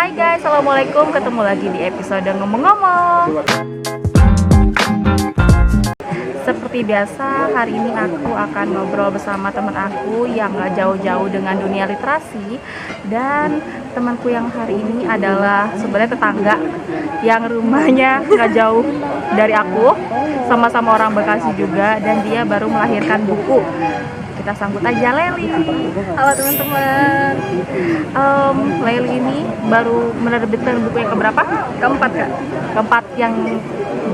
Hai guys, assalamualaikum. Ketemu lagi di episode ngomong-ngomong. Seperti biasa, hari ini aku akan ngobrol bersama teman aku yang gak jauh-jauh dengan dunia literasi. Dan temanku yang hari ini adalah sebenarnya tetangga yang rumahnya gak jauh dari aku, sama-sama orang Bekasi juga, dan dia baru melahirkan buku. Kita sambut aja Leli. Halo teman-teman. Leli ini baru menerbitkan buku yang keberapa? Keempat Kak. Keempat, yang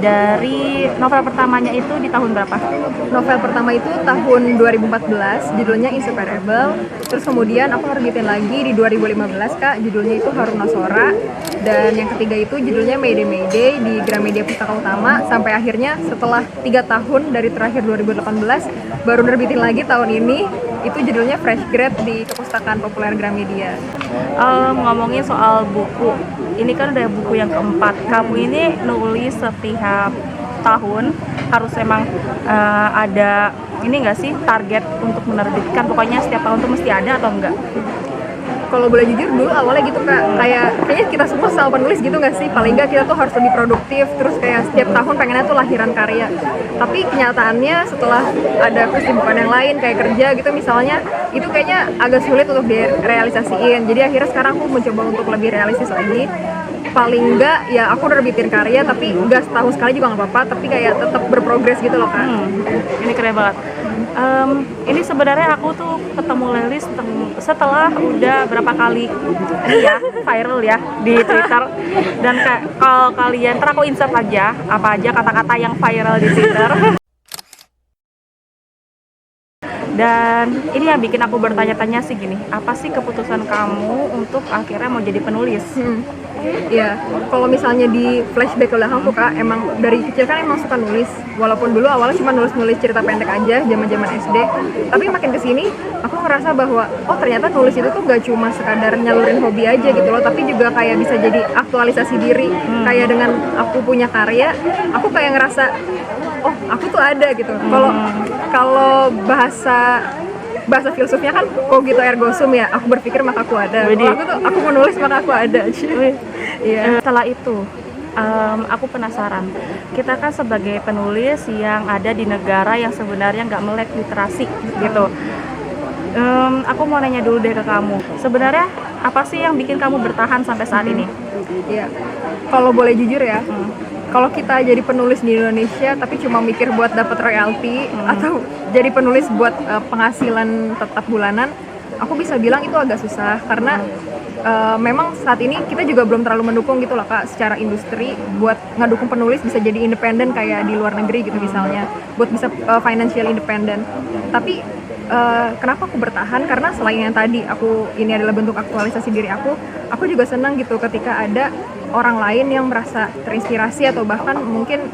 dari novel pertamanya itu di tahun berapa? Novel pertama itu tahun 2014, judulnya Inseparable. Terus kemudian aku nerbitin lagi di 2015 Kak, judulnya itu Haruna Sora. Dan yang ketiga itu judulnya Mayday Mayday di Gramedia Pustaka Utama. Sampai akhirnya setelah 3 tahun dari terakhir 2018, baru nerbitin lagi tahun ini, itu judulnya Fresh Grade di Kepustakaan Populer Gramedia. Ngomongin soal buku, ini kan udah buku yang keempat. Kamu ini nulis setiap tahun, harus emang ada ini nggak sih target untuk menerbitkan? Pokoknya setiap tahun tuh mesti ada atau enggak? Kalau boleh jujur dulu awalnya gitu Kak, kayaknya kita semua sama penulis gitu nggak sih? Paling nggak kita tuh harus lebih produktif, terus kayak setiap tahun pengennya tuh lahiran karya. Tapi kenyataannya setelah ada kesibukan yang lain kayak kerja gitu misalnya, itu kayaknya agak sulit untuk direalisasiin. Jadi akhirnya sekarang aku mencoba untuk lebih realistis lagi. Paling enggak ya aku nerbitin karya, tapi enggak setahun sekali juga nggak apa-apa, tapi kayak tetap berprogres gitu loh Kak. Ini keren banget. Ini sebenarnya aku tuh ketemu Leli setelah udah berapa kali ya viral ya di Twitter. Dan kalau kalian, ntar aku insert aja apa aja kata-kata yang viral di Twitter. Dan ini yang bikin aku bertanya-tanya sih gini, apa sih keputusan kamu untuk akhirnya mau jadi penulis? Ya, kalau misalnya di flashback ke belakang tuh Kak, emang dari kecil kan emang suka nulis. Walaupun dulu awalnya cuma nulis cerita pendek aja, zaman-zaman SD. Tapi makin kesini, aku ngerasa bahwa oh ternyata nulis itu tuh gak cuma sekadar nyalurin hobi aja gitu loh, tapi juga kayak bisa jadi aktualisasi diri. Kayak dengan aku punya karya, aku kayak ngerasa oh aku tuh ada gitu. Kalau bahasa filsufnya kan cogito ergo sum ya, aku berpikir maka aku ada. Kalau aku menulis maka aku ada. Iya. Setelah itu aku penasaran, kita kan sebagai penulis yang ada di negara yang sebenarnya nggak melek literasi gitu. Aku mau nanya dulu deh ke kamu, sebenarnya apa sih yang bikin kamu bertahan sampai saat ini? Iya, kalau boleh jujur ya, kalau kita jadi penulis di Indonesia tapi cuma mikir buat dapat royalti atau jadi penulis buat penghasilan tetap bulanan, aku bisa bilang itu agak susah karena memang saat ini kita juga belum terlalu mendukung gitu loh Kak secara industri buat ngedukung penulis bisa jadi independen kayak di luar negeri gitu misalnya, buat bisa financial independent. Tapi kenapa aku bertahan? Karena selain yang tadi ini adalah bentuk aktualisasi diri aku juga senang gitu ketika ada orang lain yang merasa terinspirasi atau bahkan mungkin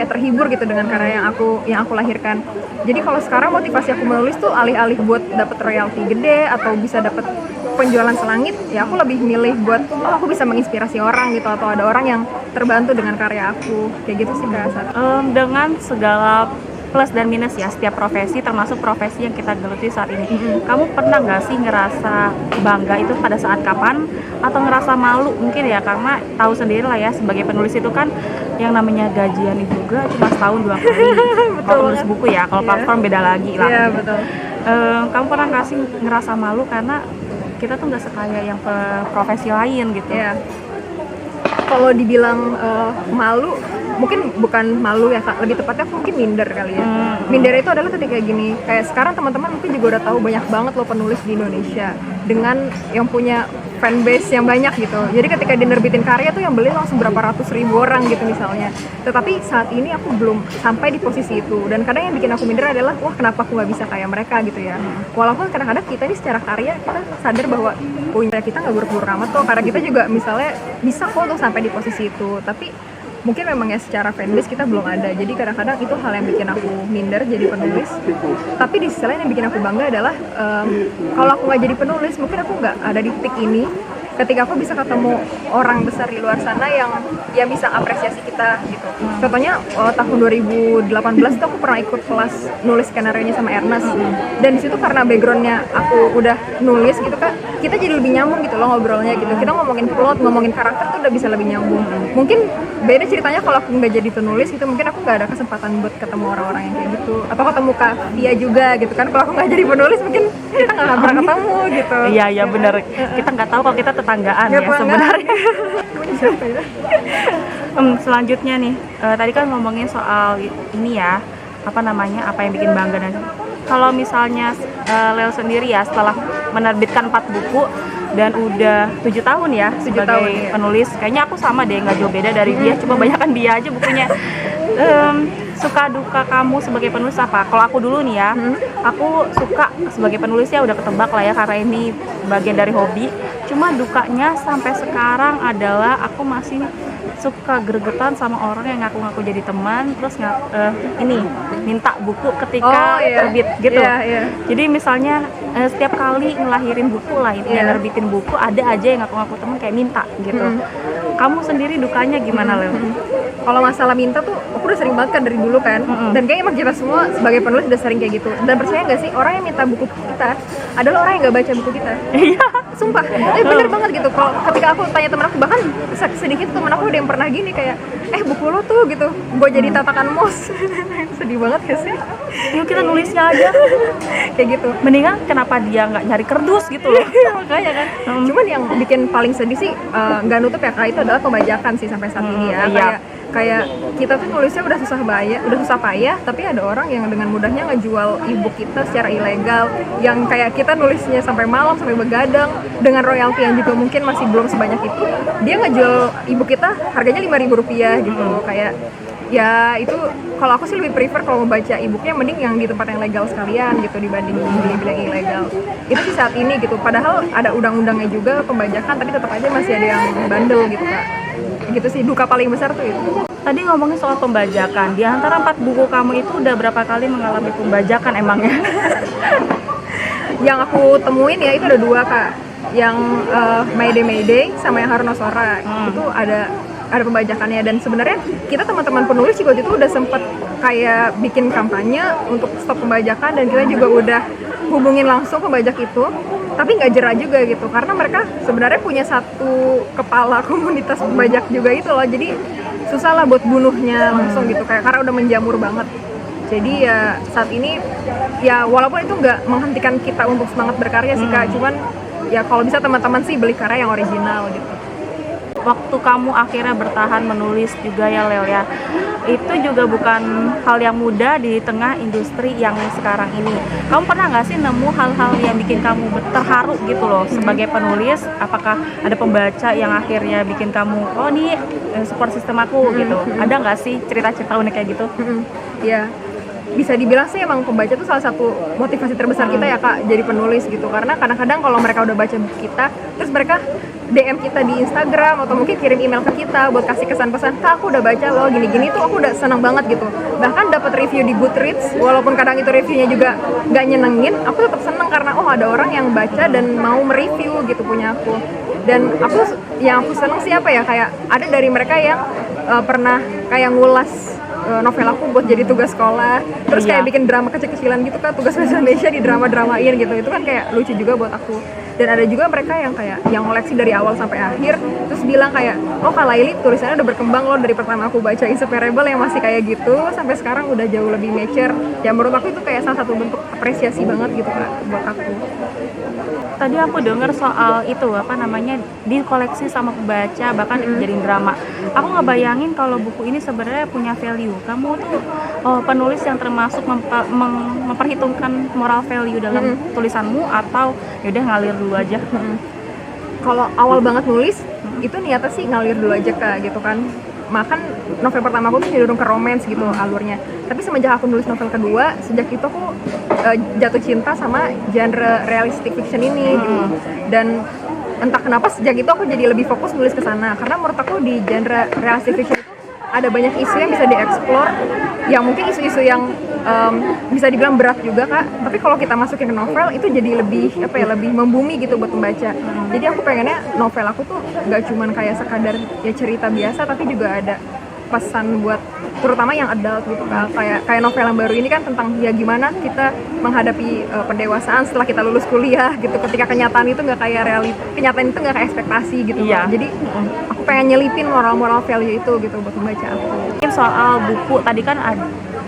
terhibur gitu dengan karya yang aku lahirkan. Jadi kalau sekarang motivasi aku menulis tuh alih-alih buat dapat royalti gede atau bisa dapat penjualan selangit, ya aku lebih milih buat aku bisa menginspirasi orang gitu, atau ada orang yang terbantu dengan karya aku, kayak gitu sih Kak. Dengan segala plus dan minus ya setiap profesi, termasuk profesi yang kita geluti saat ini. Kamu pernah nggak sih ngerasa bangga itu pada saat kapan? Atau ngerasa malu mungkin ya, karena tahu sendiri lah ya sebagai penulis itu kan yang namanya gajian juga cuma setahun 2 kali. Kalau nulis buku ya, kalau platform beda lagi lah. Iya betul. Kamu pernah nggak sih ngerasa malu karena kita tuh nggak sekaya yang profesi lain gitu? Iya. Kalau dibilang malu, mungkin bukan malu ya Kak, lebih tepatnya mungkin minder kali ya. Minder itu adalah ketika gini, kayak sekarang teman-teman mungkin juga udah tahu banyak banget loh penulis di Indonesia dengan yang punya fanbase yang banyak gitu. Jadi ketika dinerbitin karya tuh yang beli langsung berapa ratus ribu orang gitu misalnya. Tetapi saat ini aku belum sampai di posisi itu, dan kadang yang bikin aku minder adalah wah kenapa aku nggak bisa kayak mereka gitu ya. Walaupun kadang-kadang kita ini secara karya kita sadar bahwa punya kita nggak buruk-buruk amat kok, karena kita juga misalnya bisa kok untuk sampai di posisi itu. Tapi mungkin memang ya secara fanbase kita belum ada, jadi kadang-kadang itu hal yang bikin aku minder jadi penulis. Tapi di sisi lain yang bikin aku bangga adalah kalau aku nggak jadi penulis mungkin aku nggak ada di titik ini, ketika aku bisa ketemu orang besar di luar sana yang bisa apresiasi kita gitu. Contohnya tahun 2018 tuh aku pernah ikut kelas nulis skenario-nya sama Ernest, dan di situ karena backgroundnya aku udah nulis gitu kan, kita jadi lebih nyambung gitu loh ngobrolnya gitu. Kita ngomongin plot, ngomongin karakter tuh udah bisa lebih nyambung. Mungkin beda ceritanya kalau aku nggak jadi penulis gitu, mungkin aku nggak ada kesempatan buat ketemu orang-orang yang kayak gitu, atau ketemu Kak Tia juga gitu kan. Kalau aku nggak jadi penulis mungkin kita nggak akan pernah ketemu gitu. Iya benar. Kita nggak tahu kalau kita tetanggaan ya sebenarnya. Selanjutnya nih, tadi kan ngomongin soal ini ya, apa namanya, apa yang bikin bangga. Dan kalau misalnya Lel sendiri ya, setelah menerbitkan 4 buku dan udah 7 tahun ya sebagai tahun, iya. penulis, kayaknya aku sama deh, nggak jauh beda dari dia, cuma banyakan dia aja bukunya. Suka duka kamu sebagai penulis apa? Kalau aku dulu nih ya, aku suka sebagai penulis ya udah ketebak lah ya, karena ini bagian dari hobi. Cuma dukanya sampai sekarang adalah aku masih suka gregetan sama orang yang ngaku-ngaku jadi teman, terus ini minta buku ketika terbit gitu. Jadi misalnya setiap kali ngelahirin buku lah, nerbitin buku, ada aja yang ngaku-ngaku teman kayak minta gitu. Kamu sendiri dukanya gimana, Lel? Kalau masalah minta tuh aku udah sering banget kan dari dulu kan, dan kayaknya emang kita semua sebagai penulis udah sering kayak gitu. Dan percaya nggak sih, orang yang minta buku kita adalah orang yang nggak baca buku kita. Iya, sumpah, tapi bener banget gitu. Kalau ketika aku tanya temen aku, bahkan sedikit temen aku ada yang pernah gini kayak, buku lo tuh gitu, gue jadi tatakan mos. Sedih banget ya sih. Yuk kita nulisnya aja. Kayak gitu. Mendingan kenapa dia nggak nyari kerdus gitu loh. Makanya kan. Cuman yang bikin paling sedih sih, nggak nutup ya Kak, itu adalah pembajakan sih sampai saat ini ya. Kayak kita tuh nulisnya udah susah payah, tapi ada orang yang dengan mudahnya ngejual ebook kita secara ilegal, yang kayak kita nulisnya sampai malam, sampai begadang dengan royalti yang juga mungkin masih belum sebanyak itu, dia ngejual ebook kita harganya Rp5.000 gitu. Kayak ya itu, kalau aku sih lebih prefer kalau mau baca ebooknya mending yang di tempat yang legal sekalian gitu dibanding beli-beli ilegal. Itu sih saat ini gitu, padahal ada undang-undangnya juga pembajakan, tapi tetap aja masih ada yang bandel gitu Kak. Gitu sih, duka paling besar tuh itu. Tadi ngomongin soal pembajakan, di antara 4 buku kamu itu udah berapa kali mengalami pembajakan emangnya? Yang aku temuin ya itu ada 2 Kak, yang Mayday sama yang Haruna Sora. Itu ada pembajakannya, dan sebenarnya kita teman-teman penulis juga itu udah sempet kayak bikin kampanye untuk stop pembajakan, dan kita juga udah hubungin langsung pembajak itu, tapi nggak jera juga gitu, karena mereka sebenarnya punya satu kepala komunitas pembajak juga itu loh, jadi susah lah buat bunuhnya langsung gitu, kayak karena udah menjamur banget. Jadi ya saat ini ya walaupun itu nggak menghentikan kita untuk semangat berkarya sih Kak, cuman ya kalau bisa teman-teman sih beli karya yang original gitu. Waktu kamu akhirnya bertahan menulis juga ya Lel ya, itu juga bukan hal yang mudah di tengah industri yang sekarang ini. Kamu pernah nggak sih nemu hal-hal yang bikin kamu terharu gitu loh sebagai penulis? Apakah ada pembaca yang akhirnya bikin kamu, oh nih support sistem aku gitu? Ada nggak sih cerita-cerita unik kayak gitu? Ya, bisa dibilang sih emang pembaca tuh salah satu motivasi terbesar kita ya Kak, jadi penulis gitu. Karena kadang-kadang kalau mereka udah baca buku kita, terus mereka DM kita di Instagram atau mungkin kirim email ke kita buat kasih kesan-pesan, Kak aku udah baca loh gini-gini, tuh aku udah senang banget gitu. Bahkan dapat review di Goodreads, walaupun kadang itu reviewnya juga gak nyenengin, aku tetap seneng karena ada orang yang baca dan mau mereview gitu punya aku. Dan yang aku seneng sih apa ya, kayak ada dari mereka yang pernah kayak ngulas novel aku buat jadi tugas sekolah, terus kayak bikin drama kecil-kecilan gitu Kak, tugas bahasa Indonesia di drama-dramain gitu. Itu kan kayak lucu juga buat aku. Dan ada juga mereka yang kayak yang koleksi dari awal sampai akhir, terus bilang kayak, oh Kak Laili tulisannya udah berkembang loh dari pertama aku baca Inseparable yang masih kayak gitu sampai sekarang udah jauh lebih mature. Ya menurut aku itu kayak salah satu bentuk apresiasi banget gitu Kak buat aku. Tadi aku dengar soal itu apa namanya, dikoleksi sama pembaca, bahkan dijadiin drama. Aku ngebayangin kalau buku ini sebenarnya punya value. Kamu tuh penulis yang termasuk memperhitungkan moral value dalam tulisanmu, atau yaudah ngalir dulu aja? Kalau awal banget nulis itu niatnya sih ngalir dulu aja Kak gitu kan. Makan novel pertama aku tuh cenderung ke romance gitu alurnya. Tapi semenjak aku nulis novel kedua, sejak itu aku jatuh cinta sama genre realistic fiction ini gitu. Dan entah kenapa sejak itu aku jadi lebih fokus nulis ke sana, karena menurut aku di genre realistic fiction itu ada banyak isu yang bisa dieksplor, yang mungkin isu-isu yang bisa dibilang berat juga Kak, tapi kalau kita masukin ke novel itu jadi lebih apa ya, lebih membumi gitu buat pembaca. Jadi aku pengennya novel aku tuh nggak cuman kayak sekadar ya cerita biasa, tapi juga ada pesan buat terutama yang adult gitu kan, kayak novel yang baru ini kan tentang ya gimana kita menghadapi pendewasaan setelah kita lulus kuliah gitu, ketika kenyataan itu nggak kayak kenyataan itu nggak kayak ekspektasi gitu Iya. kan. Jadi aku pengen nyelipin moral-moral value itu gitu buat pembaca aku. Mungkin soal buku tadi kan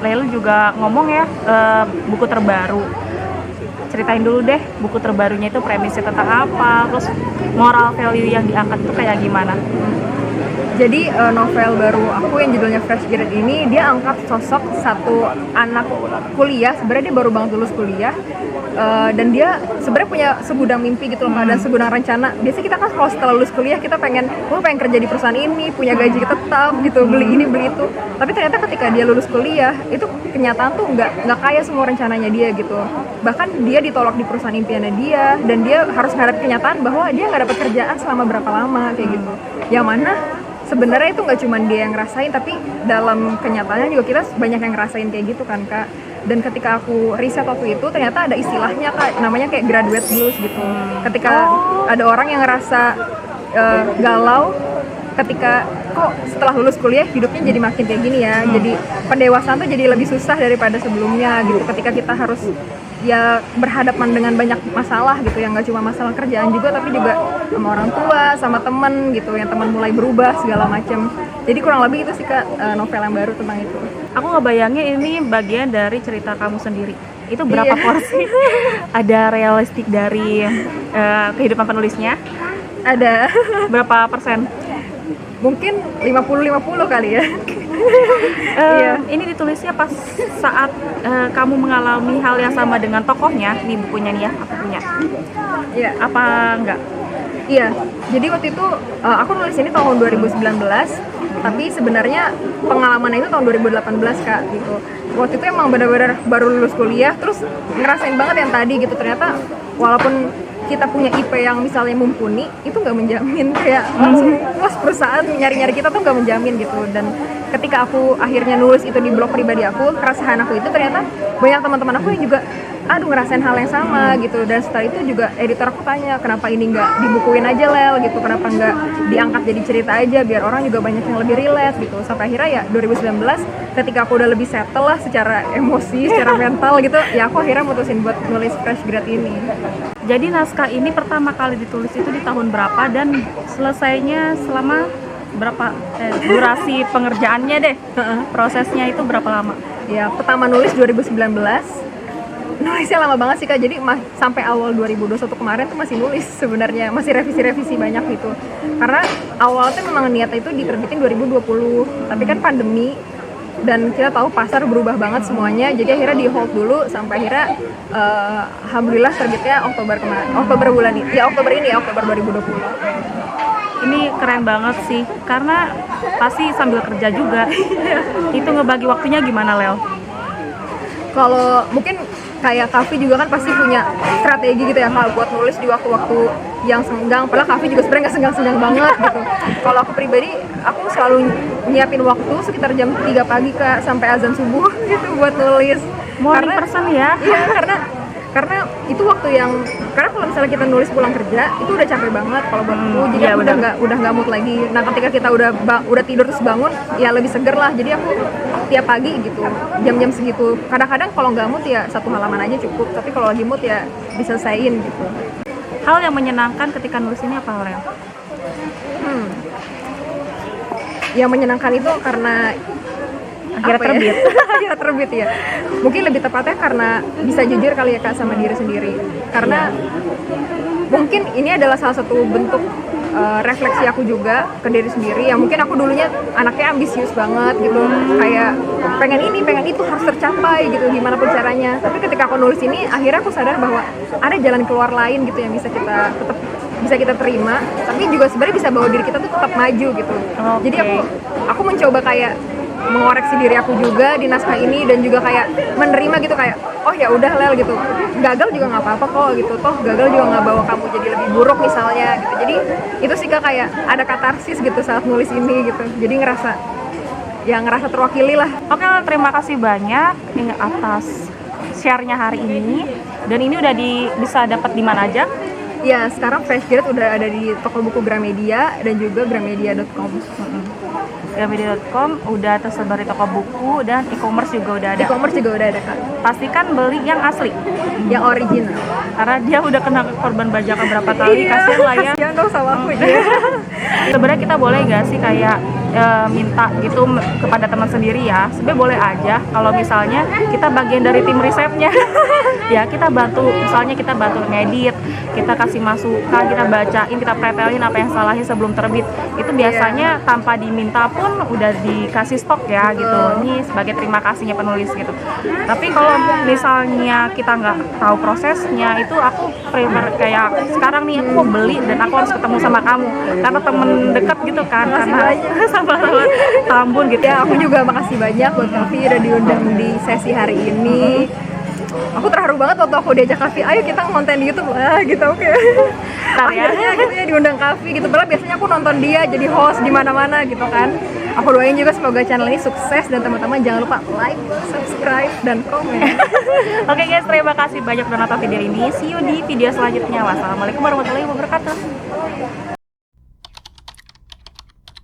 Lelu juga ngomong ya, buku terbaru. Ceritain dulu deh buku terbarunya itu premisnya tentang apa, terus moral value yang diangkat itu kayak gimana. Jadi novel baru aku yang judulnya Fresh Grad ini, dia angkat sosok satu anak kuliah, sebenarnya dia baru banget lulus kuliah, dan dia sebenarnya punya segudang mimpi gitu loh, dan segudang rencana. Biasanya kita kan kalau setelah lulus kuliah kita pengen kerja di perusahaan ini, punya gaji tetap gitu, beli ini beli itu. Tapi ternyata ketika dia lulus kuliah, itu kenyataan tuh nggak kayak semua rencananya dia gitu. Bahkan dia ditolak di perusahaan impiannya dia, dan dia harus menghadapi kenyataan bahwa dia nggak dapat kerjaan selama berapa lama kayak gitu. Yang mana sebenarnya itu nggak cuma dia yang ngerasain, tapi dalam kenyataannya juga kita banyak yang ngerasain kayak gitu kan Kak. Dan ketika aku riset waktu itu ternyata ada istilahnya Kak, namanya kayak graduate blues gitu. Ketika ada orang yang ngerasa galau ketika kok setelah lulus kuliah hidupnya jadi makin kayak gini ya, jadi pendewasaan tuh jadi lebih susah daripada sebelumnya gitu, ketika kita harus ya berhadapan dengan banyak masalah gitu, yang nggak cuma masalah kerjaan juga, tapi juga sama orang tua, sama temen gitu, yang teman mulai berubah segala macam. Jadi kurang lebih itu sih Kak, novel yang baru tentang itu. Aku ngebayangnya ini bagian dari cerita kamu sendiri. Itu berapa porsi? Ada realistik dari kehidupan penulisnya? Ada Berapa persen? mungkin 50-50 kali ya. Ini ditulisnya pas saat kamu mengalami hal yang sama dengan tokohnya. Nih bukunya nih ya, aku punya. Iya. Apa enggak? Iya, jadi waktu itu aku nulis ini tahun 2019, tapi sebenarnya pengalaman itu tahun 2018 Kak gitu. Waktu itu emang benar-benar baru lulus kuliah, terus ngerasain banget yang tadi gitu, ternyata walaupun kita punya IP yang misalnya mumpuni, itu nggak menjamin kayak langsung puas perusahaan nyari-nyari kita tuh nggak menjamin gitu. Dan ketika aku akhirnya nulis itu di blog pribadi aku, keresahan aku itu ternyata banyak teman-teman aku yang juga ngerasain hal yang sama gitu. Dan setelah itu juga editor aku tanya, kenapa ini nggak dibukuin aja Lel gitu, kenapa nggak diangkat jadi cerita aja biar orang juga banyak yang lebih relate gitu. Sampai akhirnya ya 2019 ketika aku udah lebih settle lah secara emosi, secara mental gitu, ya aku akhirnya mutusin buat nulis Fresh Grad ini. Jadi naskah ini pertama kali ditulis itu di tahun berapa dan selesainya selama berapa durasi pengerjaannya deh? Prosesnya itu berapa lama? Ya, pertama nulis 2019. Nulisnya lama banget sih Kak, jadi sampai awal 2021 kemarin tuh masih nulis sebenarnya, masih revisi-revisi banyak gitu. Karena awal tuh memang niatnya itu diterbitin 2020, tapi kan pandemi dan kita tahu pasar berubah banget semuanya, jadi akhirnya di hold dulu sampai akhirnya alhamdulillah terbitnya Oktober kemarin, Oktober 2020. Ini keren banget sih, karena pasti sambil kerja juga. Itu ngebagi waktunya gimana Lel? Kalau mungkin kayak Kavi juga kan pasti punya strategi gitu ya Kak, buat nulis di waktu-waktu yang senggang, padahal Kavi juga sebenarnya nggak senggang-senggang banget gitu. Kalau aku pribadi, aku selalu nyiapin waktu sekitar jam 3 pagi Kak, sampai azan subuh gitu buat nulis. Morning person ya? Iya, karena itu waktu yang, karena kalau misalnya kita nulis pulang kerja itu udah capek banget kalau buat aku, jadi iya, aku udah nggak mood lagi. Nah ketika kita udah tidur terus bangun ya lebih seger lah, jadi aku tiap pagi gitu jam-jam segitu, kadang-kadang kalau nggak mood ya satu halaman aja cukup, tapi kalau lagi mood ya diselesain gitu. Hal yang menyenangkan ketika nulis ini apa Lel? Yang menyenangkan itu karena Akhirnya apa terbit. ya? Akhirnya terbit ya. Mungkin lebih tepatnya karena bisa jujur kali ya Kak sama diri sendiri. Karena mungkin ini adalah salah satu bentuk refleksi aku juga ke diri sendiri. Yang mungkin aku dulunya anaknya ambisius banget gitu. Kayak pengen ini, pengen itu harus tercapai gitu, gimana pun caranya. Tapi ketika aku nulis ini, akhirnya aku sadar bahwa ada jalan keluar lain gitu yang bisa kita terima, tapi juga sebenarnya bisa bawa diri kita tuh tetap maju gitu. Jadi aku mencoba kayak mengoreksi diri aku juga di naskah ini, dan juga kayak menerima gitu, kayak oh ya udah Lel gitu, gagal juga nggak apa-apa kok gitu, toh gagal juga nggak bawa kamu jadi lebih buruk misalnya gitu. Jadi itu sih Kak, kayak ada katarsis gitu saat nulis ini gitu, jadi ngerasa yang ngerasa terwakili lah. Oke, terima kasih banyak atas share-nya hari ini. Dan ini udah bisa dapat di mana aja? Ya, sekarang Fresh Grad udah ada di toko buku Gramedia dan juga gramedia.com. Gramedia.com udah tersebar di toko buku dan e-commerce juga udah ada. E-commerce juga udah ada, Kak. Pastikan beli yang asli, Yang original. karena dia udah kena korban bajakan berapa kali. Kasian lah ya. Kasian dong sama aku ya. Sebenarnya kita boleh nggak sih kayak minta gitu kepada teman sendiri ya? Sebenarnya boleh aja kalau misalnya kita bagian dari tim risetnya. Ya, kita bantu, misalnya kita bantu ngedit, kita kasih masukan, kita bacain, kita pretelin apa yang salahnya sebelum terbit. Itu biasanya tanpa diminta pun udah dikasih stok ya gitu. Ini sebagai terima kasihnya penulis gitu. Tapi kalau misalnya kita nggak tahu prosesnya, itu aku prefer kayak sekarang nih aku mau beli dan aku harus ketemu sama kamu karena temen dekat gitu kan, karena sama-sama Tambun gitu Ya, aku juga makasih banyak buat Kavi udah diundang di sesi hari ini. Aku terharu banget waktu aku diajak Kavi, ayo kita ngonten di YouTube lah gitu, oke. Ntar ya. Akhirnya gitu ya diundang Kavi gitu. Padahal biasanya aku nonton dia jadi host di mana-mana gitu kan. Aku doain juga semoga channel ini sukses dan teman-teman jangan lupa like, subscribe, dan komen. Oke guys, terima kasih banyak udah nonton video ini. See you di video selanjutnya. Wassalamualaikum warahmatullahi wabarakatuh.